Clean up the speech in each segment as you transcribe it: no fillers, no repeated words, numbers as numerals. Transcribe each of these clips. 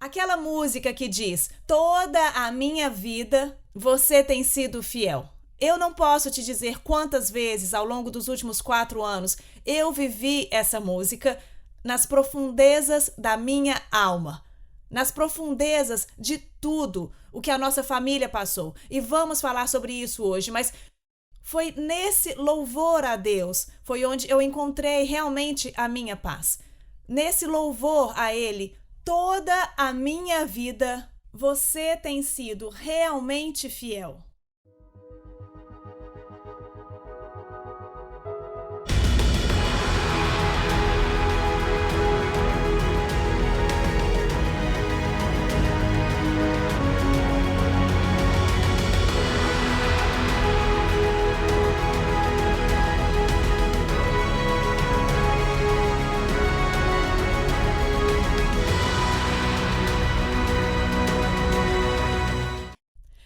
Aquela música que diz: toda a minha vida você tem sido fiel. Eu não posso te dizer quantas vezes ao longo dos últimos 4 anos eu vivi essa música nas profundezas da minha alma, nas profundezas de tudo o que a nossa família passou. E vamos falar sobre isso hoje, mas foi nesse louvor a Deus, foi onde eu encontrei realmente a minha paz. Nesse louvor a Ele, toda a minha vida, você tem sido realmente fiel.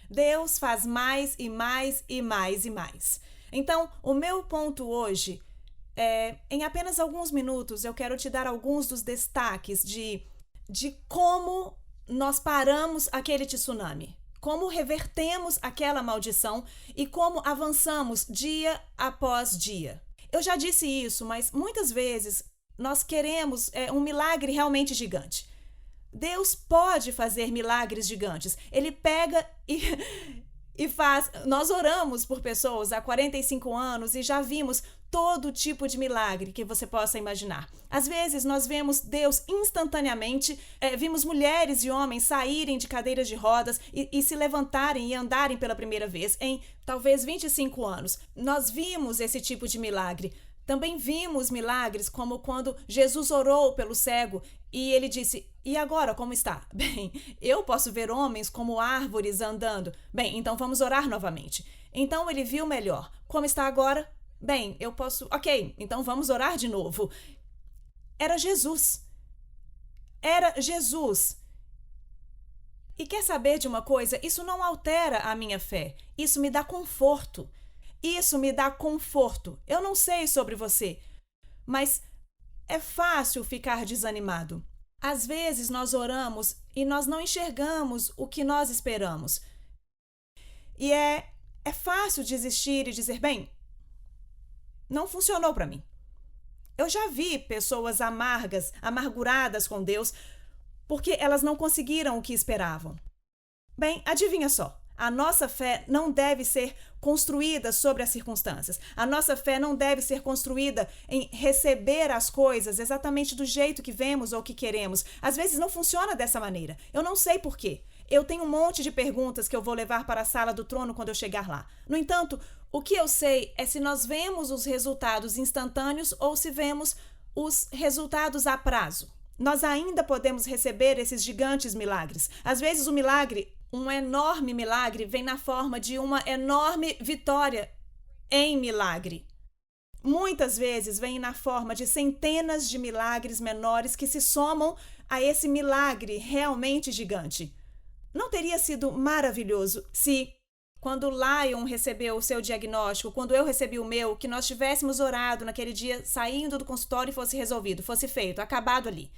Deus faz mais e mais e mais e mais. Então, o meu ponto hoje é, em apenas alguns minutos, eu quero te dar alguns dos destaques de como nós paramos aquele tsunami, como revertemos aquela maldição e como avançamos dia após dia. Eu já disse isso, mas muitas vezes nós queremos um milagre realmente gigante. Deus pode fazer milagres gigantes. Ele pega e faz. Nós oramos por pessoas há 45 anos e já vimos todo tipo de milagre que você possa imaginar. Às vezes nós vemos Deus instantaneamente, vimos mulheres e homens saírem de cadeiras de rodas e se levantarem e andarem pela primeira vez em talvez 25 anos. Nós vimos esse tipo de milagre. Também vimos milagres como quando Jesus orou pelo cego e ele disse: e agora como está? Bem, eu posso ver homens como árvores andando. Bem, então vamos orar novamente. Então ele viu melhor. Como está agora? Bem, eu posso... Ok, então vamos orar de novo. Era Jesus. Era Jesus. E quer saber de uma coisa? Isso não altera a minha fé. Isso me dá conforto. Isso me dá conforto. Eu não sei sobre você, mas é fácil ficar desanimado. Às vezes nós oramos e nós não enxergamos o que nós esperamos. E é fácil desistir e dizer, bem, não funcionou para mim. Eu já vi pessoas amarguradas com Deus, porque elas não conseguiram o que esperavam. Bem, adivinha só. A nossa fé não deve ser construída sobre as circunstâncias. A nossa fé não deve ser construída em receber as coisas exatamente do jeito que vemos ou que queremos. Às vezes não funciona dessa maneira. Eu não sei por quê. Eu tenho um monte de perguntas que eu vou levar para a sala do trono quando eu chegar lá. No entanto, o que eu sei é se nós vemos os resultados instantâneos ou se vemos os resultados a prazo. Nós ainda podemos receber esses gigantes milagres. Às vezes o milagre, um enorme milagre, vem na forma de uma enorme vitória em milagre. Muitas vezes vem na forma de centenas de milagres menores que se somam a esse milagre realmente gigante. Não teria sido maravilhoso se, quando Lion recebeu o seu diagnóstico, quando eu recebi o meu, que nós tivéssemos orado naquele dia, saindo do consultório e fosse resolvido, fosse feito, acabado ali.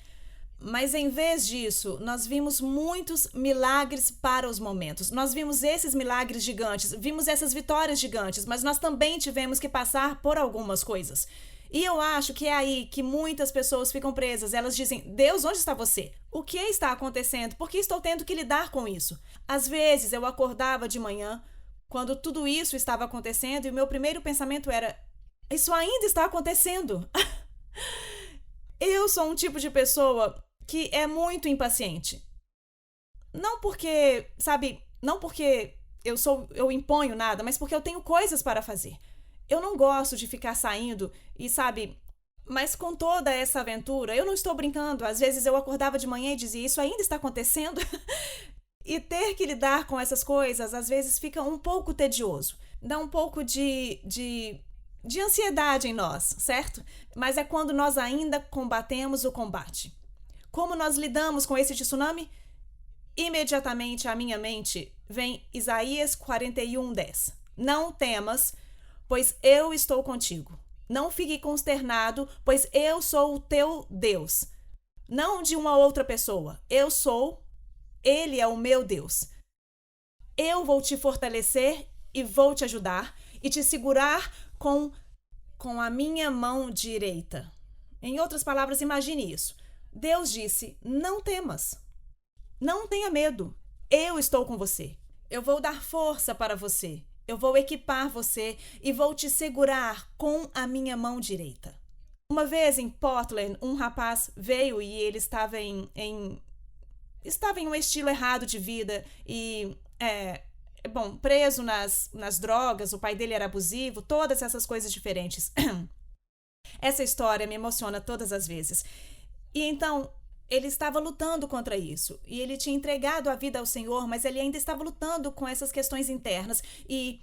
Mas em vez disso, nós vimos muitos milagres para os momentos. Nós vimos esses milagres gigantes, vimos essas vitórias gigantes, mas nós também tivemos que passar por algumas coisas. E eu acho que é aí que muitas pessoas ficam presas. Elas dizem, Deus, onde está você? O que está acontecendo? Por que estou tendo que lidar com isso? Às vezes eu acordava de manhã, quando tudo isso estava acontecendo, e o meu primeiro pensamento era, isso ainda está acontecendo. Eu sou um tipo de pessoa que é muito impaciente. Não porque, não porque eu imponho nada, mas porque eu tenho coisas para fazer. Eu não gosto de ficar saindo e, mas com toda essa aventura, eu não estou brincando. Às vezes eu acordava de manhã e dizia, isso ainda está acontecendo? E ter que lidar com essas coisas, às vezes fica um pouco tedioso. Dá um pouco de ansiedade em nós, certo? Mas é quando nós ainda combatemos o combate. Como nós lidamos com esse tsunami? Imediatamente à minha mente vem Isaías 41:10. Não temas, pois eu estou contigo. Não fique consternado, pois eu sou o teu Deus. Não de uma outra pessoa. Eu sou Ele é o meu Deus. Eu vou te fortalecer e vou te ajudar e te segurar com a minha mão direita. Em outras palavras, imagine isso. Deus disse: não temas, não tenha medo, eu estou com você. Eu vou dar força para você, eu vou equipar você e vou te segurar com a minha mão direita. Uma vez em Portland, um rapaz veio e ele estava em um estilo errado de vida e, preso nas drogas, o pai dele era abusivo, todas essas coisas diferentes. Essa história me emociona todas as vezes. E então, ele estava lutando contra isso. E ele tinha entregado a vida ao Senhor, mas ele ainda estava lutando com essas questões internas. E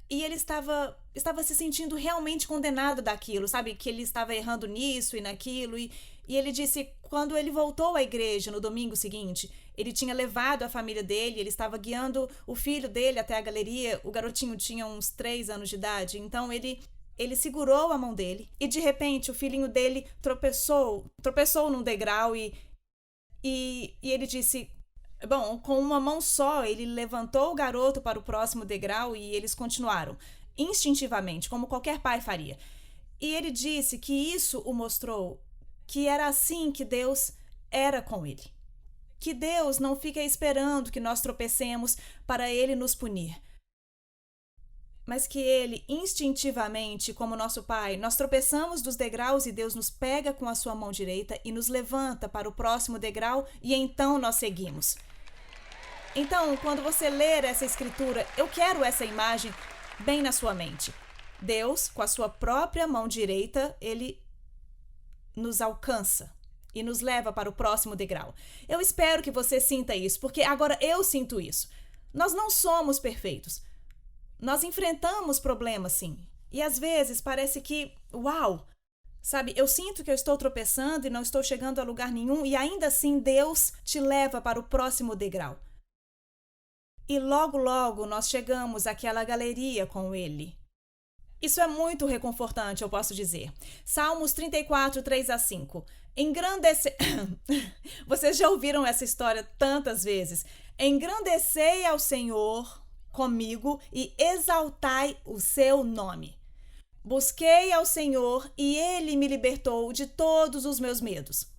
ele estava se sentindo realmente condenado daquilo, sabe? Que ele estava errando nisso e naquilo. E ele disse, quando ele voltou à igreja no domingo seguinte, ele tinha levado a família dele, ele estava guiando o filho dele até a galeria. O garotinho tinha uns 3 anos de idade. Então, ele segurou a mão dele e, de repente, o filhinho dele tropeçou num degrau e ele disse... Bom, com uma mão só, ele levantou o garoto para o próximo degrau e eles continuaram, instintivamente, como qualquer pai faria. E ele disse que isso o mostrou que era assim que Deus era com ele. Que Deus não fica esperando que nós tropecemos para ele nos punir. Mas que ele, instintivamente, como nosso pai, nós tropeçamos dos degraus e Deus nos pega com a sua mão direita e nos levanta para o próximo degrau e então nós seguimos. Então, quando você ler essa escritura, eu quero essa imagem bem na sua mente. Deus, com a sua própria mão direita, ele nos alcança e nos leva para o próximo degrau. Eu espero que você sinta isso, porque agora eu sinto isso. Nós não somos perfeitos. Nós enfrentamos problemas, sim. E às vezes parece que, uau, sabe, eu sinto que eu estou tropeçando e não estou chegando a lugar nenhum e ainda assim Deus te leva para o próximo degrau. E logo, logo nós chegamos àquela galeria com Ele. Isso é muito reconfortante, eu posso dizer. Salmos 34, 3-5. Vocês já ouviram essa história tantas vezes. Engrandecei ao Senhor comigo e exaltai o seu nome. Busquei ao Senhor e Ele me libertou de todos os meus medos.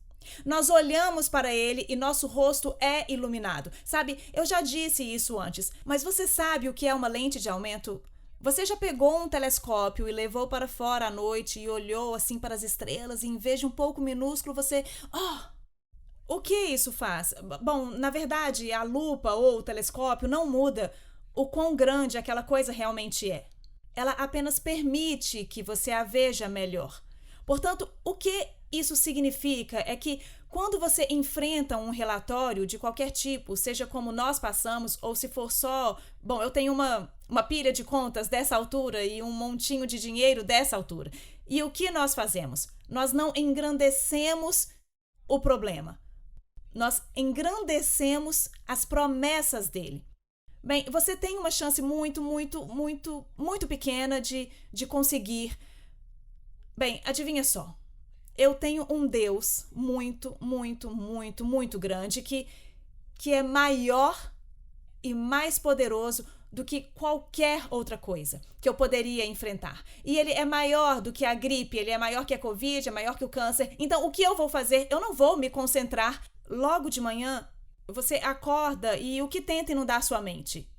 Nós olhamos para Ele e nosso rosto é iluminado. Sabe, eu já disse isso antes, mas você sabe o que é uma lente de aumento? Você já pegou um telescópio e levou para fora à noite e olhou assim para as estrelas e em vez de um pouco minúsculo você... O que isso faz? Bom, na verdade, a lupa ou o telescópio não muda o quão grande aquela coisa realmente é. Ela apenas permite que você a veja melhor. Portanto, o que isso significa é que quando você enfrenta um relatório de qualquer tipo, seja como nós passamos, ou se for só, bom, eu tenho uma pilha de contas dessa altura e um montinho de dinheiro dessa altura. E o que nós fazemos? Nós não engrandecemos o problema. Nós engrandecemos as promessas dele. Bem, você tem uma chance muito, muito, muito, muito pequena de conseguir. Bem, adivinha só. Eu tenho um Deus muito, muito, muito, muito grande que é maior e mais poderoso do que qualquer outra coisa que eu poderia enfrentar. E ele é maior do que a gripe, ele é maior que a Covid, é maior que o câncer. Então, o que eu vou fazer? Eu não vou me concentrar. Logo de manhã, você acorda e o que tenta inundar sua mente?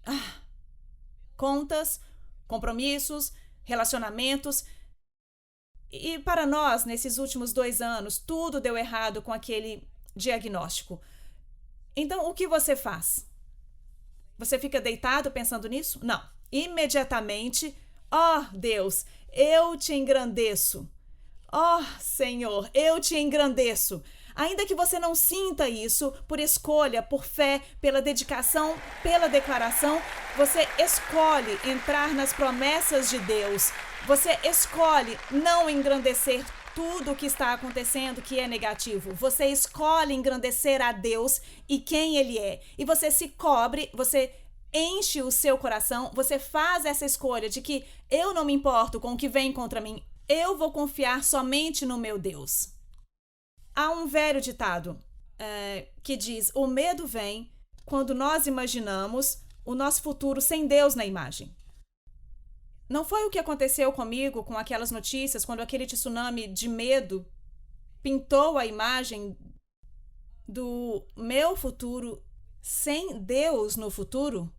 Contas, compromissos, relacionamentos. E para nós, nesses últimos 2 anos, tudo deu errado com aquele diagnóstico. Então, o que você faz? Você fica deitado pensando nisso? Não. Imediatamente, Deus, eu te engrandeço. Senhor, eu te engrandeço. Ainda que você não sinta isso, por escolha, por fé, pela dedicação, pela declaração, você escolhe entrar nas promessas de Deus. Você escolhe não engrandecer tudo o que está acontecendo que é negativo. Você escolhe engrandecer a Deus e quem Ele é. E você se cobre, você enche o seu coração, você faz essa escolha de que eu não me importo com o que vem contra mim. Eu vou confiar somente no meu Deus. Há um velho ditado que diz: o medo vem quando nós imaginamos o nosso futuro sem Deus na imagem. Não foi o que aconteceu comigo com aquelas notícias, quando aquele tsunami de medo pintou a imagem do meu futuro sem Deus no futuro?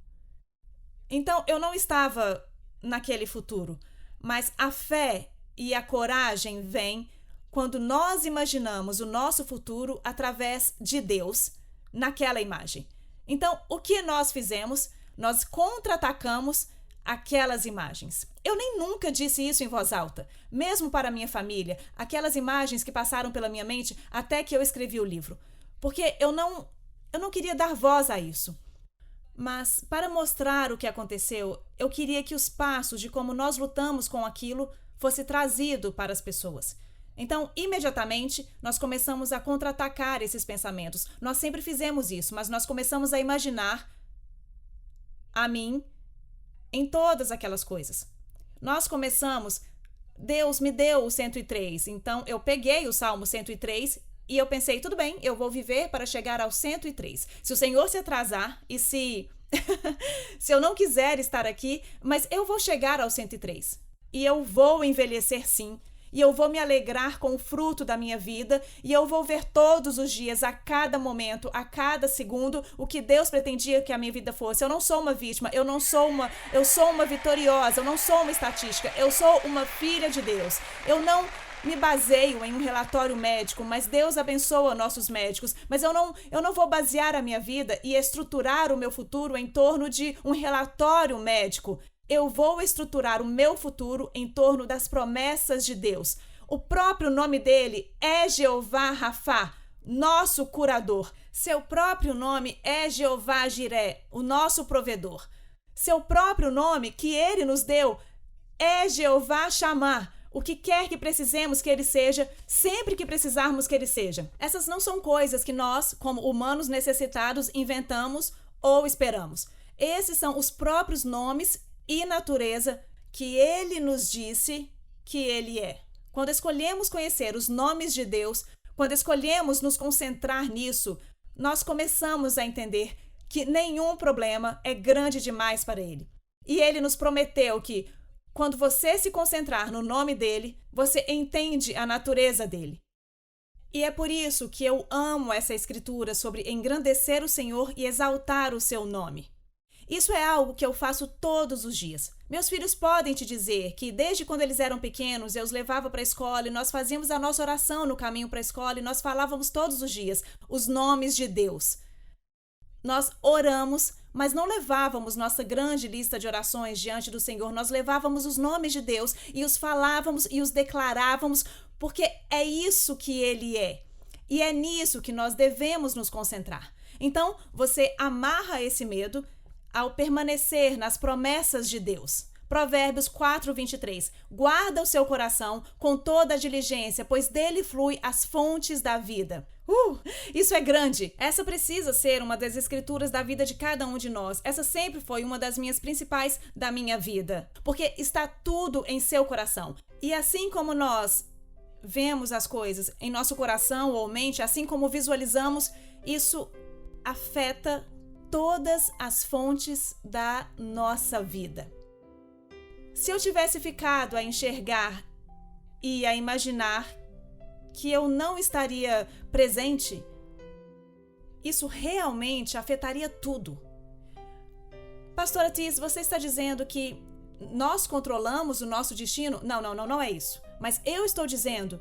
Então, eu não estava naquele futuro, mas a fé e a coragem vêm quando nós imaginamos o nosso futuro através de Deus naquela imagem. Então, o que nós fizemos? Nós contra-atacamos aquelas imagens. Eu nem nunca disse isso em voz alta, mesmo para minha família, aquelas imagens que passaram pela minha mente até que eu escrevi o livro, porque eu não queria dar voz a isso. Mas, para mostrar o que aconteceu, eu queria que os passos de como nós lutamos com aquilo fosse trazido para as pessoas. Então, imediatamente, nós começamos a contra-atacar esses pensamentos. Nós sempre fizemos isso, mas nós começamos a imaginar a mim em todas aquelas coisas. Nós começamos, Deus me deu o 103, então eu peguei o Salmo 103 e eu pensei, tudo bem, eu vou viver para chegar ao 103. Se o Senhor se atrasar e se eu não quiser estar aqui, mas eu vou chegar ao 103. E eu vou envelhecer sim. E eu vou me alegrar com o fruto da minha vida, e eu vou ver todos os dias, a cada momento, a cada segundo, o que Deus pretendia que a minha vida fosse. Eu não sou uma vítima, eu sou uma vitoriosa, eu não sou uma estatística, eu sou uma filha de Deus. Eu não me baseio em um relatório médico, mas Deus abençoa nossos médicos, mas eu não vou basear a minha vida e estruturar o meu futuro em torno de um relatório médico. Eu vou estruturar o meu futuro em torno das promessas de Deus. O próprio nome dele é Jeová Rafá, nosso curador. Seu próprio nome é Jeová Jiré, o nosso provedor. Seu próprio nome que ele nos deu é Jeová Chamar, o que quer que precisemos que ele seja, sempre que precisarmos que ele seja. Essas não são coisas que nós, como humanos necessitados, inventamos ou esperamos. Esses são os próprios nomes e natureza que ele nos disse que ele é. Quando escolhemos conhecer os nomes de Deus, quando escolhemos nos concentrar nisso, nós começamos a entender que nenhum problema é grande demais para ele. E ele nos prometeu que, quando você se concentrar no nome dele, você entende a natureza dele. E é por isso que eu amo essa escritura sobre engrandecer o Senhor e exaltar o seu nome. Isso é algo que eu faço todos os dias. Meus filhos podem te dizer que desde quando eles eram pequenos, eu os levava para a escola e nós fazíamos a nossa oração no caminho para a escola e nós falávamos todos os dias os nomes de Deus. Nós oramos, mas não levávamos nossa grande lista de orações diante do Senhor. Nós levávamos os nomes de Deus e os falávamos e os declarávamos, porque é isso que Ele é. E é nisso que nós devemos nos concentrar. Então, você amarra esse medo ao permanecer nas promessas de Deus. Provérbios 4:23. Guarda o seu coração com toda a diligência, pois dele flui as fontes da vida. Isso é grande. Essa precisa ser uma das escrituras da vida de cada um de nós. Essa sempre foi uma das minhas principais da minha vida, porque está tudo em seu coração. E assim como nós vemos as coisas em nosso coração ou mente, assim como visualizamos, isso afeta todas as fontes da nossa vida. Se eu tivesse ficado a enxergar e a imaginar que eu não estaria presente, isso realmente afetaria tudo. Pastora Tis, você está dizendo que nós controlamos o nosso destino? Não é isso. Mas eu estou dizendo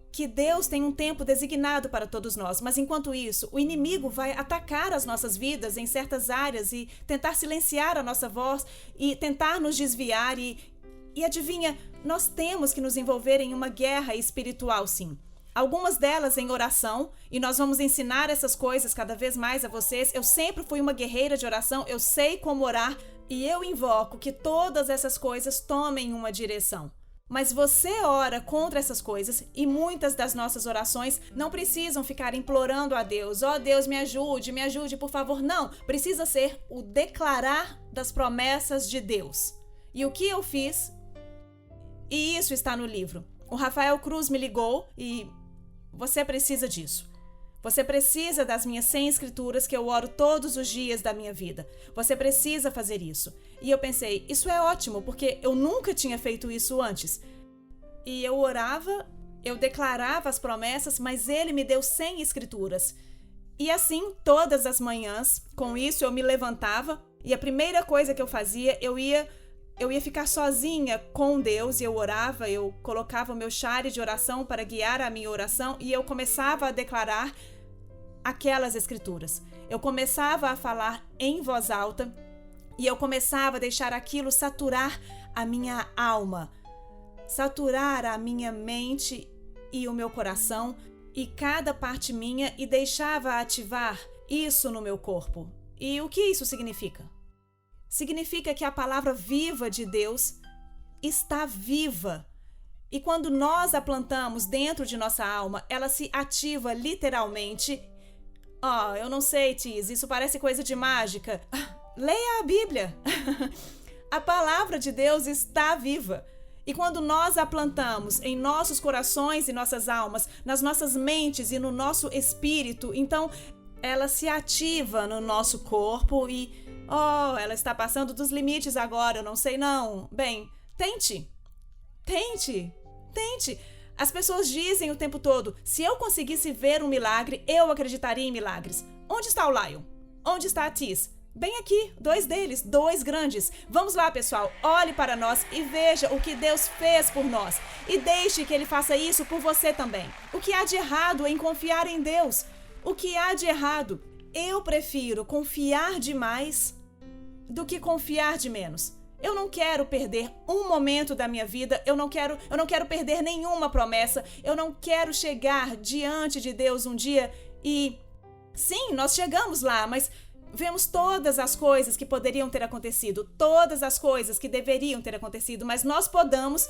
que Deus tem um tempo designado para todos nós, mas enquanto isso, o inimigo vai atacar as nossas vidas em certas áreas e tentar silenciar a nossa voz e tentar nos desviar e adivinha, nós temos que nos envolver em uma guerra espiritual, sim. Algumas delas em oração, e nós vamos ensinar essas coisas cada vez mais a vocês. Eu sempre fui uma guerreira de oração, eu sei como orar e eu invoco que todas essas coisas tomem uma direção. Mas você ora contra essas coisas e muitas das nossas orações não precisam ficar implorando a Deus. Deus, me ajude, por favor. Não, precisa ser o declarar das promessas de Deus. E o que eu fiz? E isso está no livro. O Rafael Cruz me ligou e você precisa disso. Você precisa das minhas 100 escrituras que eu oro todos os dias da minha vida. Você precisa fazer isso. E eu pensei, isso é ótimo, porque eu nunca tinha feito isso antes. E eu orava, eu declarava as promessas, mas ele me deu 100 escrituras. E assim, todas as manhãs, com isso eu me levantava e a primeira coisa que eu fazia, eu ia ficar sozinha com Deus e eu orava, eu colocava o meu share de oração para guiar a minha oração e eu começava a declarar aquelas escrituras. Eu começava a falar em voz alta e eu começava a deixar aquilo saturar a minha alma, saturar a minha mente e o meu coração e cada parte minha e deixava ativar isso no meu corpo. E o que isso significa? Significa que a palavra viva de Deus está viva. E quando nós a plantamos dentro de nossa alma, ela se ativa literalmente. Eu não sei, Tis, isso parece coisa de mágica. Leia a Bíblia. A palavra de Deus está viva. E quando nós a plantamos em nossos corações e nossas almas, nas nossas mentes e no nosso espírito, então ela se ativa no nosso corpo e ela está passando dos limites agora, eu não sei não. Bem, tente. As pessoas dizem o tempo todo, se eu conseguisse ver um milagre, eu acreditaria em milagres. Onde está o Lion? Onde está a Tis? Bem aqui, 2 deles, 2 grandes. Vamos lá, pessoal, olhe para nós e veja o que Deus fez por nós. E deixe que Ele faça isso por você também. O que há de errado em confiar em Deus? O que há de errado? Eu prefiro confiar demais do que confiar de menos. Eu não quero perder um momento da minha vida, eu não quero perder nenhuma promessa, eu não quero chegar diante de Deus um dia e... Sim, nós chegamos lá, mas vemos todas as coisas que poderiam ter acontecido, todas as coisas que deveriam ter acontecido, mas nós podamos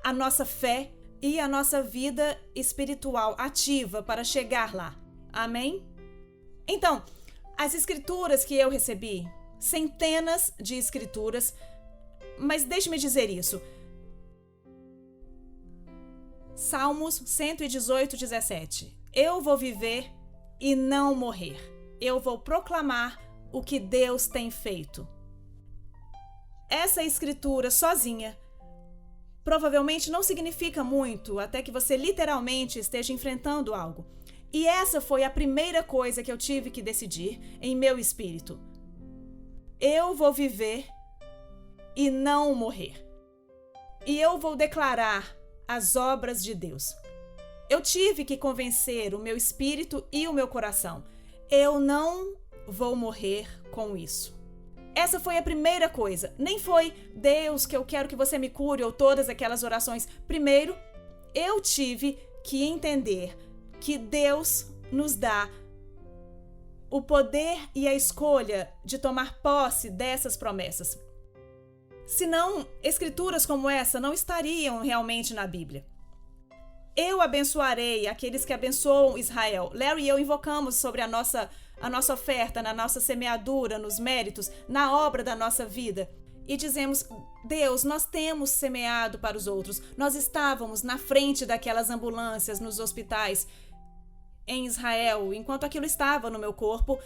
a nossa fé e a nossa vida espiritual ativa para chegar lá. Amém? Então, as escrituras que eu recebi, centenas de escrituras, mas deixe-me dizer isso. Salmos 118, 17. Eu vou viver e não morrer. Eu vou proclamar o que Deus tem feito. Essa escritura sozinha provavelmente não significa muito até que você literalmente esteja enfrentando algo. E essa foi a primeira coisa que eu tive que decidir em meu espírito. Eu vou viver e não morrer. E eu vou declarar as obras de Deus. Eu tive que convencer o meu espírito e o meu coração. Eu não vou morrer com isso. Essa foi a primeira coisa. Nem foi, Deus, que eu quero que você me cure, ou todas aquelas orações. Primeiro, eu tive que entender que Deus nos dá o poder e a escolha de tomar posse dessas promessas. Senão, escrituras como essa não estariam realmente na Bíblia. Eu abençoarei aqueles que abençoam Israel. Larry e eu invocamos sobre a nossa oferta, na nossa semeadura, nos méritos, na obra da nossa vida. E dizemos, Deus, nós temos semeado para os outros. Nós estávamos na frente daquelas ambulâncias nos hospitais em Israel, enquanto aquilo estava no meu corpo,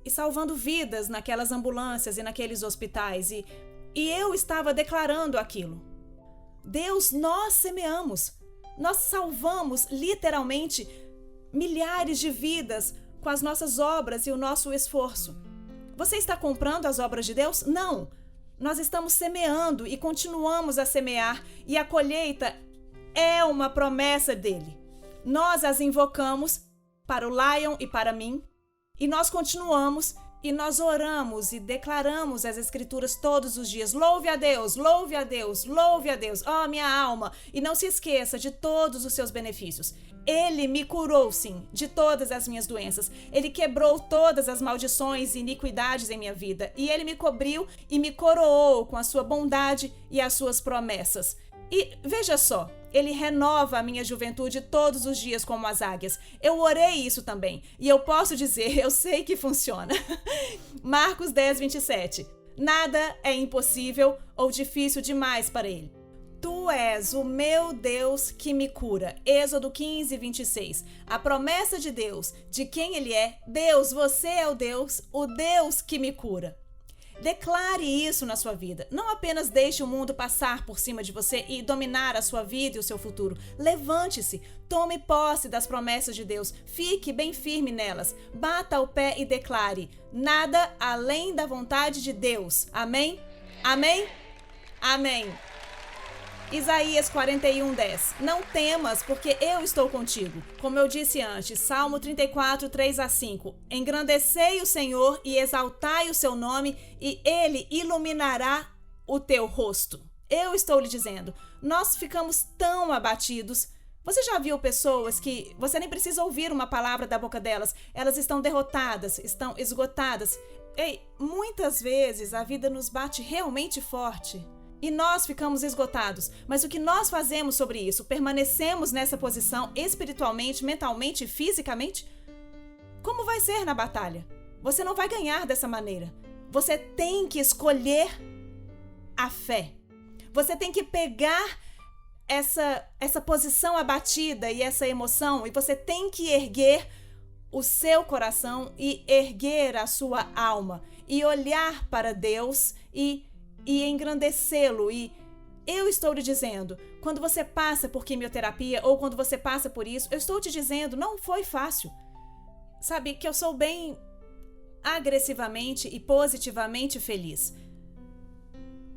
e salvando vidas naquelas ambulâncias e naqueles hospitais. E eu estava declarando aquilo. Deus, nós semeamos. Nós salvamos, literalmente, milhares de vidas com as nossas obras e o nosso esforço. Você está comprando as obras de Deus? Não. Nós estamos semeando e continuamos a semear. E a colheita é uma promessa dele. Nós as invocamos para o Lion e para mim. E nós continuamos e nós oramos e declaramos as escrituras todos os dias. Louve a Deus, louve a Deus, louve a Deus, ó minha alma. E não se esqueça de todos os seus benefícios. Ele me curou, sim, de todas as minhas doenças. Ele quebrou todas as maldições e iniquidades em minha vida. E ele me cobriu e me coroou com a sua bondade e as suas promessas. E veja só, ele renova a minha juventude todos os dias como as águias. Eu orei isso também. E eu posso dizer, eu sei que funciona. Marcos 10, 27. Nada é impossível ou difícil demais para ele. Tu és o meu Deus que me cura. Êxodo 15, 26. A promessa de Deus, de quem Ele é. Deus, você é o Deus que me cura. Declare isso na sua vida. Não apenas deixe o mundo passar por cima de você e dominar a sua vida e o seu futuro. Levante-se, tome posse das promessas de Deus. Fique bem firme nelas. Bata o pé e declare: nada além da vontade de Deus. Amém? Amém? Amém. Isaías 41:10. Não temas, porque eu estou contigo. Como eu disse antes, Salmo 34, 3-5. Engrandecei o Senhor e exaltai o seu nome, e ele iluminará o teu rosto. Eu estou lhe dizendo, nós ficamos tão abatidos. Você já viu pessoas que você nem precisa ouvir uma palavra da boca delas, elas estão derrotadas, estão esgotadas. Ei, muitas vezes a vida nos bate realmente forte. E nós ficamos esgotados. Mas o que nós fazemos sobre isso? Permanecemos nessa posição espiritualmente, mentalmente e fisicamente? Como vai ser na batalha? Você não vai ganhar dessa maneira. Você tem que escolher a fé. Você tem que pegar essa posição abatida e essa emoção, e você tem que erguer o seu coração e erguer a sua alma e olhar para Deus e engrandecê-lo. E eu estou lhe dizendo, quando você passa por quimioterapia ou quando você passa por isso, eu estou te dizendo, não foi fácil. Sabe que eu sou bem agressivamente e positivamente feliz.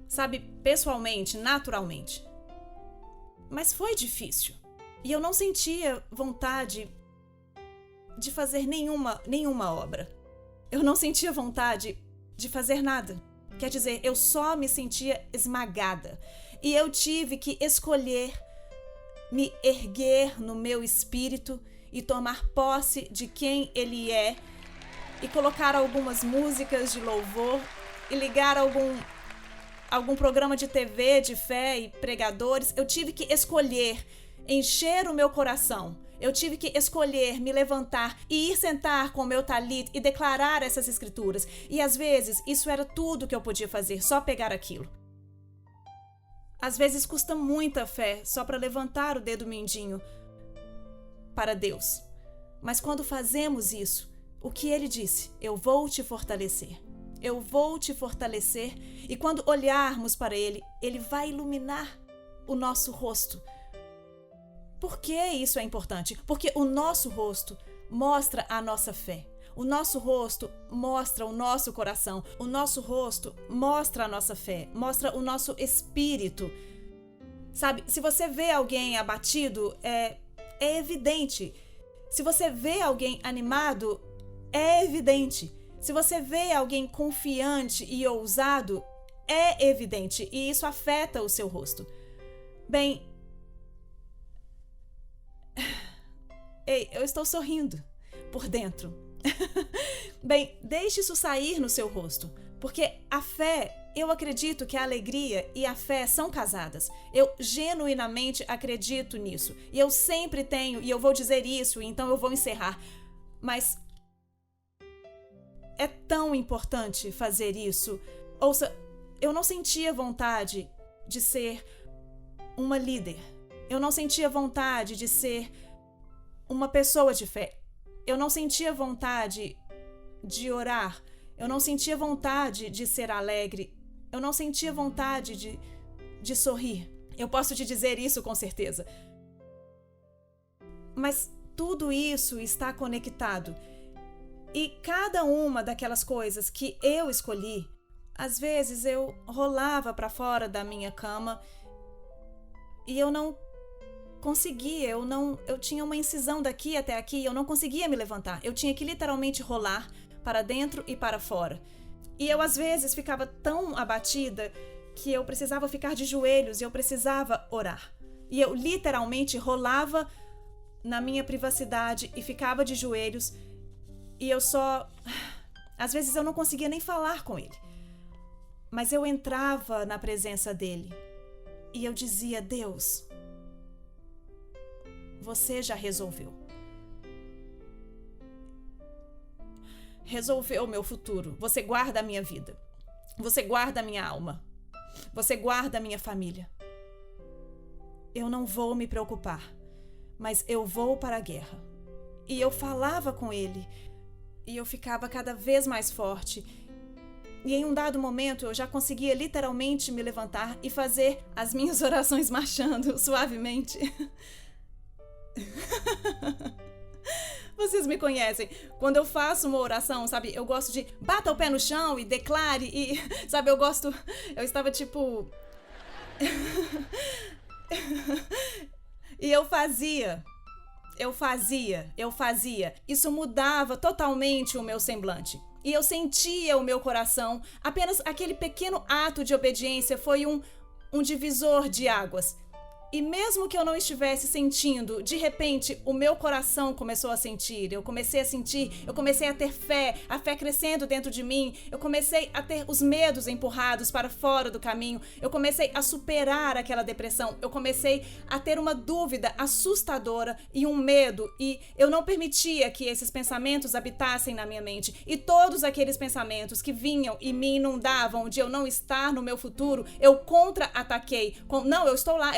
Sabe, pessoalmente, naturalmente. Mas foi difícil. E eu não sentia vontade de fazer nenhuma obra. Eu não sentia vontade de fazer nada. Quer dizer, eu só me sentia esmagada. E eu tive que escolher me erguer no meu espírito e tomar posse de quem Ele é e colocar algumas músicas de louvor e ligar algum programa de TV de fé e pregadores. Eu tive que escolher encher o meu coração. Eu tive que escolher me levantar e ir sentar com o meu talit e declarar essas escrituras. E às vezes isso era tudo que eu podia fazer, só pegar aquilo. Às vezes custa muita fé só para levantar o dedo mindinho para Deus. Mas quando fazemos isso, o que Ele disse? Eu vou te fortalecer. Eu vou te fortalecer. E quando olharmos para Ele, Ele vai iluminar o nosso rosto. Por que isso é importante? Porque o nosso rosto mostra a nossa fé. O nosso rosto mostra o nosso coração. O nosso rosto mostra a nossa fé, mostra o nosso espírito. Sabe, se você vê alguém abatido, é evidente. Se você vê alguém animado, é evidente. Se você vê alguém confiante e ousado, é evidente. E isso afeta o seu rosto. Bem, ei, eu estou sorrindo por dentro. Bem, deixe isso sair no seu rosto, porque a fé, eu acredito que a alegria e a fé são casadas. Eu genuinamente acredito nisso. E eu sempre tenho, e eu vou dizer isso, então eu vou encerrar. Mas é tão importante fazer isso. Ouça, eu não sentia vontade de ser uma líder. Eu não sentia vontade de ser uma pessoa de fé. Eu não sentia vontade de orar. Eu não sentia vontade de ser alegre. Eu não sentia vontade de sorrir. Eu posso te dizer isso com certeza. Mas tudo isso está conectado. E cada uma daquelas coisas que eu escolhi, às vezes eu rolava para fora da minha cama e eu não conseguia, eu tinha uma incisão daqui até aqui e eu não conseguia me levantar. Eu tinha que literalmente rolar para dentro e para fora. E eu às vezes ficava tão abatida que eu precisava ficar de joelhos e eu precisava orar. E eu literalmente rolava na minha privacidade e ficava de joelhos e eu só... Às vezes eu não conseguia nem falar com Ele. Mas eu entrava na presença dEle e eu dizia, Deus, você já resolveu. Resolveu o meu futuro. Você guarda a minha vida. Você guarda a minha alma. Você guarda a minha família. eu não vou me preocupar, mas eu vou para a guerra. E eu falava com ele, e eu ficava cada vez mais forte. E em um dado momento eu já conseguia literalmente me levantar e fazer as minhas orações marchando suavemente. Vocês me conhecem. Quando eu faço uma oração, sabe, eu gosto de bata o pé no chão e declare e, sabe, eu estava tipo... E eu fazia. Isso mudava totalmente o meu semblante. E eu sentia o meu coração. Apenas aquele pequeno ato de obediência foi um divisor de águas. E mesmo que eu não estivesse sentindo, de repente, o meu coração começou a sentir. Eu comecei a ter fé, a fé crescendo dentro de mim. Eu comecei a ter os medos empurrados para fora do caminho. Eu comecei a superar aquela depressão. Eu comecei a ter uma dúvida assustadora e um medo. E eu não permitia que esses pensamentos habitassem na minha mente. E todos aqueles pensamentos que vinham e me inundavam de eu não estar no meu futuro, eu contra-ataquei. Não, eu estou lá.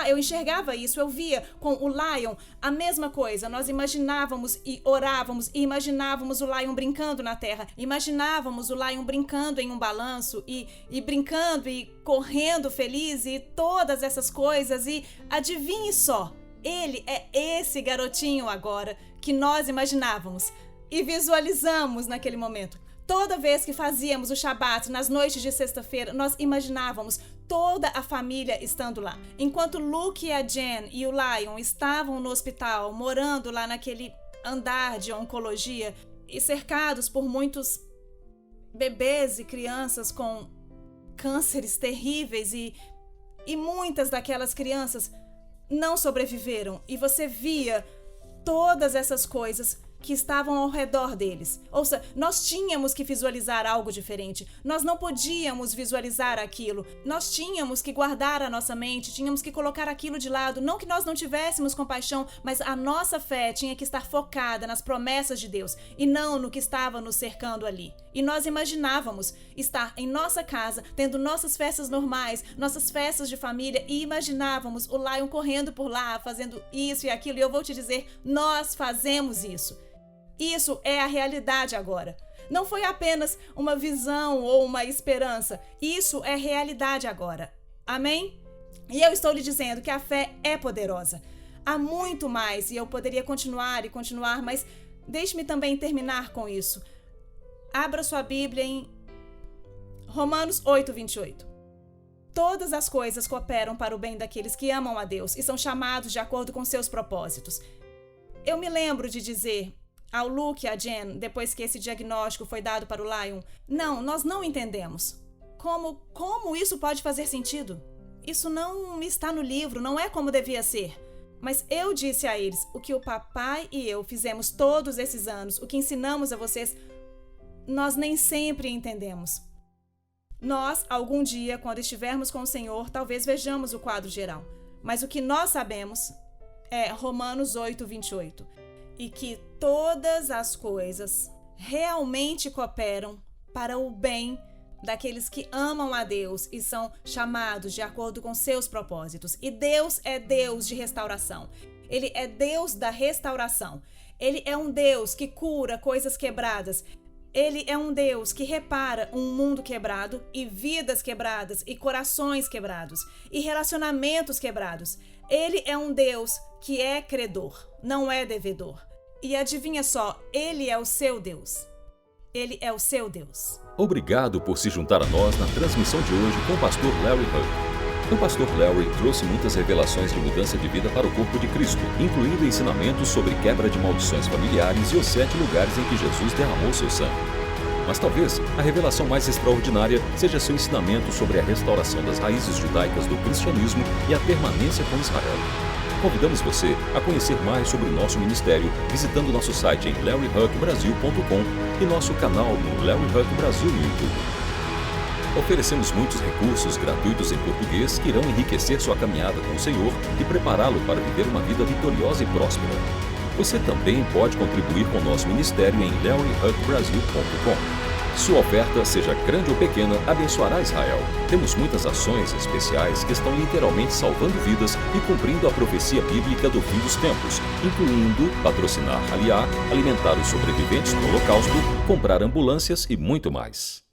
Eu enxergava isso, eu via com o Lion a mesma coisa. Nós imaginávamos e orávamos e imaginávamos o Lion brincando na terra. Imaginávamos o Lion brincando em um balanço e brincando e correndo feliz e todas essas coisas. E adivinhe só, ele é esse garotinho agora que nós imaginávamos e visualizamos naquele momento. Toda vez que fazíamos o Shabat nas noites de sexta-feira, nós imaginávamos toda a família estando lá. Enquanto Luke e a Jen e o Lion estavam no hospital, morando lá naquele andar de oncologia e cercados por muitos bebês e crianças com cânceres terríveis e muitas daquelas crianças não sobreviveram. E você via todas essas coisas que estavam ao redor deles. Ou seja, nós tínhamos que visualizar algo diferente. Nós não podíamos visualizar aquilo. Nós tínhamos que guardar a nossa mente, tínhamos que colocar aquilo de lado. Não que nós não tivéssemos compaixão, mas a nossa fé tinha que estar focada nas promessas de Deus e não no que estava nos cercando ali. E nós imaginávamos estar em nossa casa, tendo nossas festas normais, nossas festas de família, e imaginávamos o Lion correndo por lá, fazendo isso e aquilo. E eu vou te dizer, nós fazemos isso. Isso é a realidade agora. Não foi apenas uma visão ou uma esperança. Isso é realidade agora. Amém? E eu estou lhe dizendo que a fé é poderosa. Há muito mais e eu poderia continuar, mas deixe-me também terminar com isso. Abra sua Bíblia em Romanos 8:28. Todas as coisas cooperam para o bem daqueles que amam a Deus e são chamados de acordo com seus propósitos. Eu me lembro de dizer ao Luke e a Jen, depois que esse diagnóstico foi dado para o Lion, não, nós não entendemos. Como isso pode fazer sentido? Isso não está no livro, não é como devia ser. Mas eu disse a eles, o que o papai e eu fizemos todos esses anos, o que ensinamos a vocês, nós nem sempre entendemos. Nós, algum dia, quando estivermos com o Senhor, talvez vejamos o quadro geral. Mas o que nós sabemos é Romanos 8:28. E que todas as coisas realmente cooperam para o bem daqueles que amam a Deus e são chamados de acordo com seus propósitos. E Deus é Deus de restauração. Ele é Deus da restauração. Ele é um Deus que cura coisas quebradas. Ele é um Deus que repara um mundo quebrado e vidas quebradas e corações quebrados e relacionamentos quebrados. Ele é um Deus que é credor, não é devedor. E adivinha só, Ele é o seu Deus. Ele é o seu Deus. Obrigado por se juntar a nós na transmissão de hoje com o pastor Larry Huck. O pastor Larry trouxe muitas revelações de mudança de vida para o corpo de Cristo, incluindo ensinamentos sobre quebra de maldições familiares e os 7 lugares em que Jesus derramou seu sangue. Mas talvez a revelação mais extraordinária seja seu ensinamento sobre a restauração das raízes judaicas do cristianismo e a permanência com Israel. Convidamos você a conhecer mais sobre o nosso ministério visitando nosso site em larryhuckbrasil.com e nosso canal no Larry Huck Brasil no YouTube. Oferecemos muitos recursos gratuitos em português que irão enriquecer sua caminhada com o Senhor e prepará-lo para viver uma vida vitoriosa e próspera. Você também pode contribuir com o nosso ministério em larryhuckbrasil.com. Sua oferta, seja grande ou pequena, abençoará Israel. Temos muitas ações especiais que estão literalmente salvando vidas e cumprindo a profecia bíblica do fim dos tempos, incluindo patrocinar Aliá, alimentar os sobreviventes do Holocausto, comprar ambulâncias e muito mais.